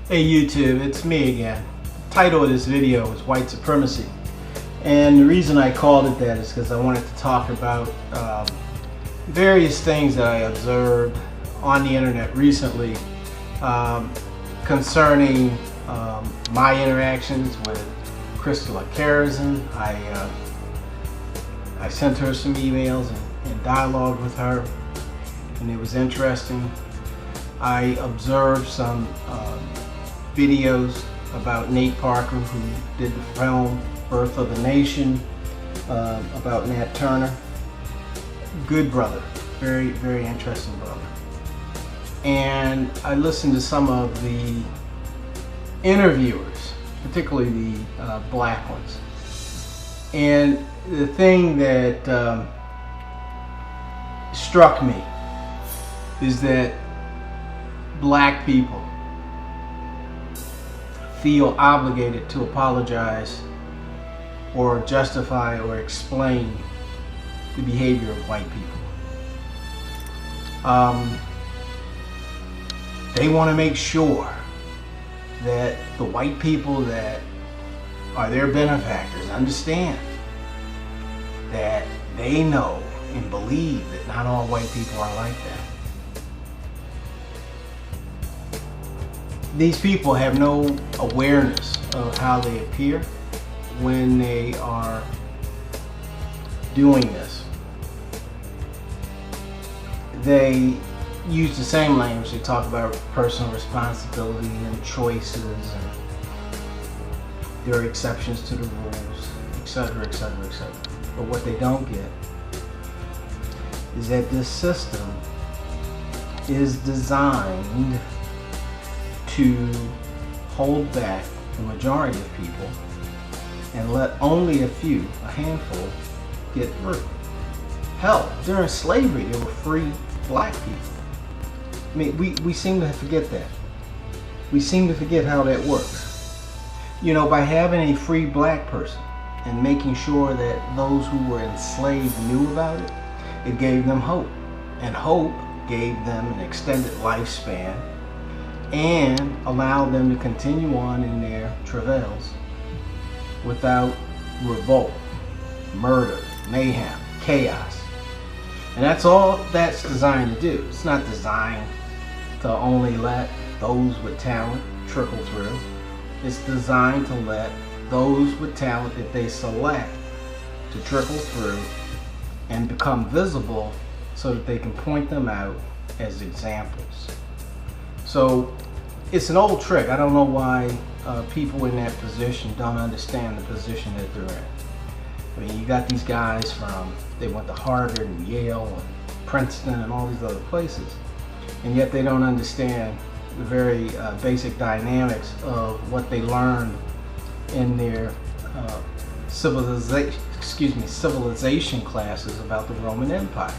Hey YouTube, it's me again. The title of this video is White Supremacy. And the reason I called it that is because I wanted to talk about various things that I observed on the internet recently concerning my interactions with Crystal Carrison. I sent her some emails and dialogue with her, and it was interesting. I observed some videos about Nate Parker, who did the film Birth of a Nation, about Nat Turner. Good brother, very, very interesting brother. And I listened to some of the interviewers, particularly the black ones. And the thing that struck me is that black people feel obligated to apologize or justify or explain the behavior of white people. They want to make sure that the white people that are their benefactors understand that they know and believe that not all white people are like that. These people have no awareness of how they appear when they are doing this. They use the same language. They talk about personal responsibility and choices, and there are exceptions to the rules, etc., etc., etc. But what they don't get is that this system is designed to hold back the majority of people and let only a few, a handful, get through. Hell, during slavery there were free black people. I mean, we seem to forget that. We seem to forget how that works. You know, by having a free black person and making sure that those who were enslaved knew about it, it gave them hope. And hope gave them an extended lifespan and allowed them to continue on in their travails without revolt, murder, mayhem, chaos. And that's all that's designed to do. It's not designed to only let those with talent trickle through. It's designed to let those with talent that they select to trickle through and become visible so that they can point them out as examples. So it's an old trick. I don't know why people in that position don't understand the position that they're in. I mean, you got these guys they went to Harvard and Yale and Princeton and all these other places, and yet they don't understand the very basic dynamics of what they learned in their civilization classes about the Roman Empire.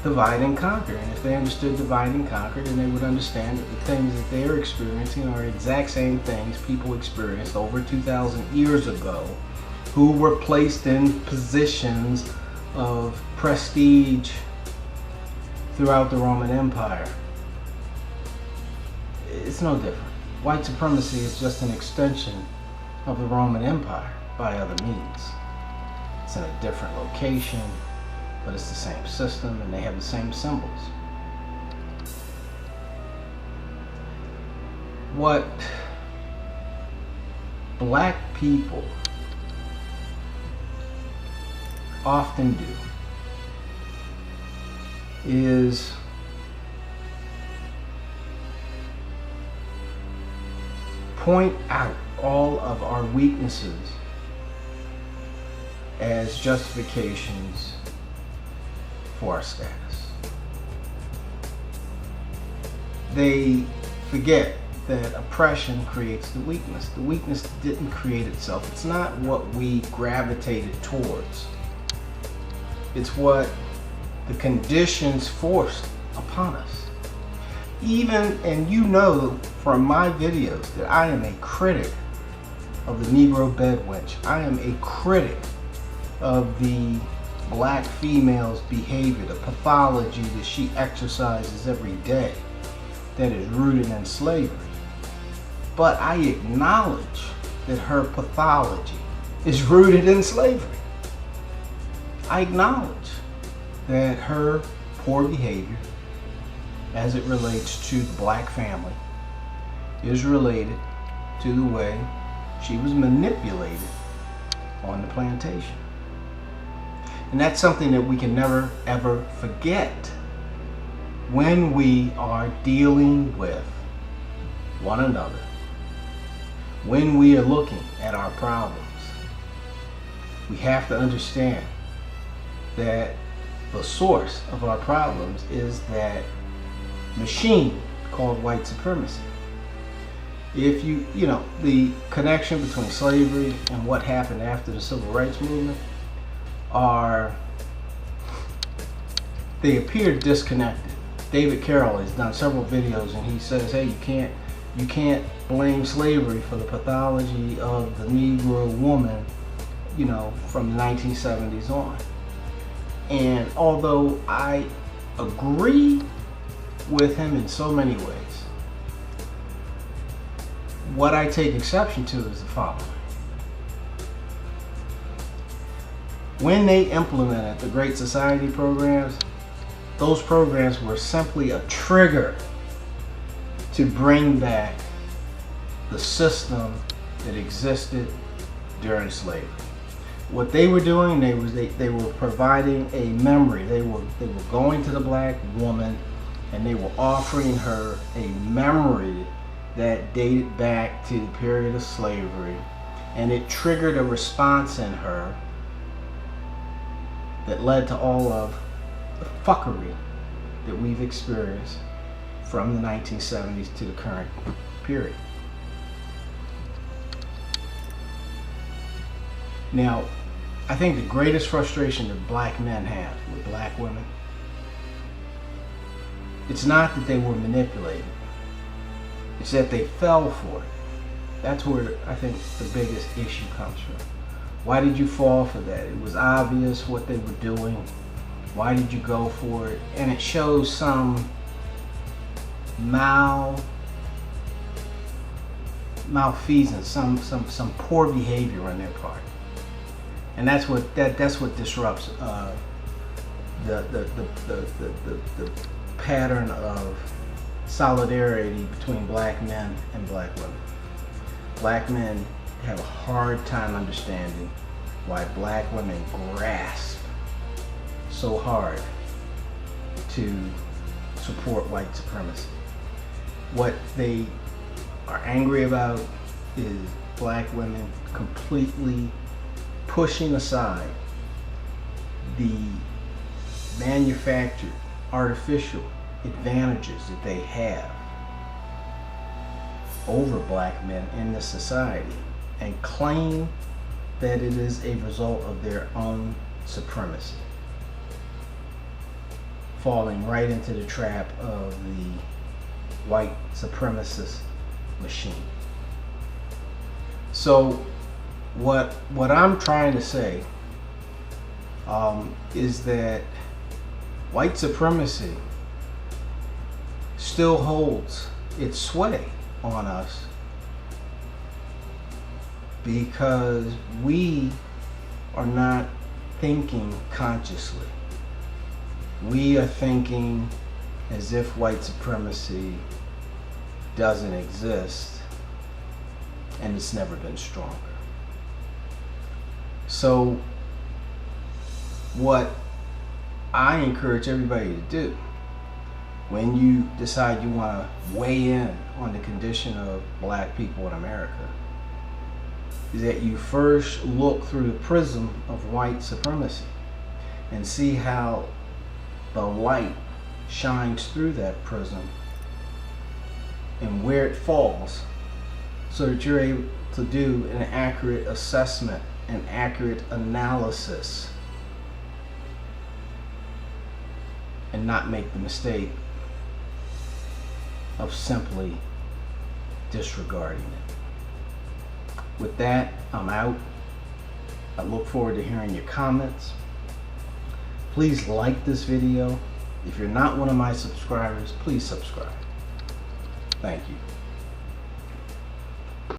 Divide and conquer. And if they understood divide and conquer, then they would understand that the things that they're experiencing are exact same things people experienced over 2,000 years ago, who were placed in positions of prestige throughout the Roman Empire. It's no different. White supremacy is just an extension of the Roman Empire by other means. It's in a different location, but it's the same system and they have the same symbols. What black people often do is point out all of our weaknesses as justifications for our status. They forget that oppression creates the weakness. The weakness didn't create itself. It's not what we gravitated towards. It's what the conditions forced upon us. Even, and you know from my videos that I am a critic of the Negro bedwench. I am a critic of the black female's behavior, the pathology that she exercises every day that is rooted in slavery. but I acknowledge that her pathology is rooted in slavery. I acknowledge that her poor behavior as it relates to the black family is related to the way she was manipulated on the plantation. And that's something that we can never ever forget when we are dealing with one another, when we are looking at our problems. We have to understand that the source of our problems is that machine called white supremacy. If you know, the connection between slavery and what happened after the civil rights movement they appear disconnected. David Carroll has done several videos and he says, hey, you can't blame slavery for the pathology of the Negro woman, you know, from the 1970s on. And although I agree with him in so many ways, what I take exception to is the following. When they implemented the Great Society programs, those programs were simply a trigger to bring back the system that existed during slavery. What they were doing, they were providing a memory. They were going to the black woman and they were offering her a memory that dated back to the period of slavery, and it triggered a response in her that led to all of the fuckery that we've experienced from the 1970s to the current period. Now, I think the greatest frustration that black men have with black women, it's not that they were manipulated, it's that they fell for it. That's where I think the biggest issue comes from. Why did you fall for that? It was obvious what they were doing. Why did you go for it? And it shows some malfeasance, some poor behavior on their part. And that's what disrupts the pattern of solidarity between black men and black women. Black men have a hard time understanding why black women grasp so hard to support white supremacy. What they are angry about is black women completely pushing aside the manufactured, artificial advantages that they have over black men in this society and claim that it is a result of their own supremacy, falling right into the trap of the white supremacist machine. So what I'm trying to say is that white supremacy still holds its sway on us because we are not thinking consciously. We are thinking as if white supremacy doesn't exist and it's never been stronger. So what I encourage everybody to do when you decide you want to weigh in on the condition of black people in America is that you first look through the prism of white supremacy and see how the light shines through that prism and where it falls, so that you're able to do an accurate assessment, an accurate analysis, and not make the mistake of simply disregarding it. With that, I'm out. I look forward to hearing your comments. Please like this video. If you're not one of my subscribers, please subscribe. Thank you.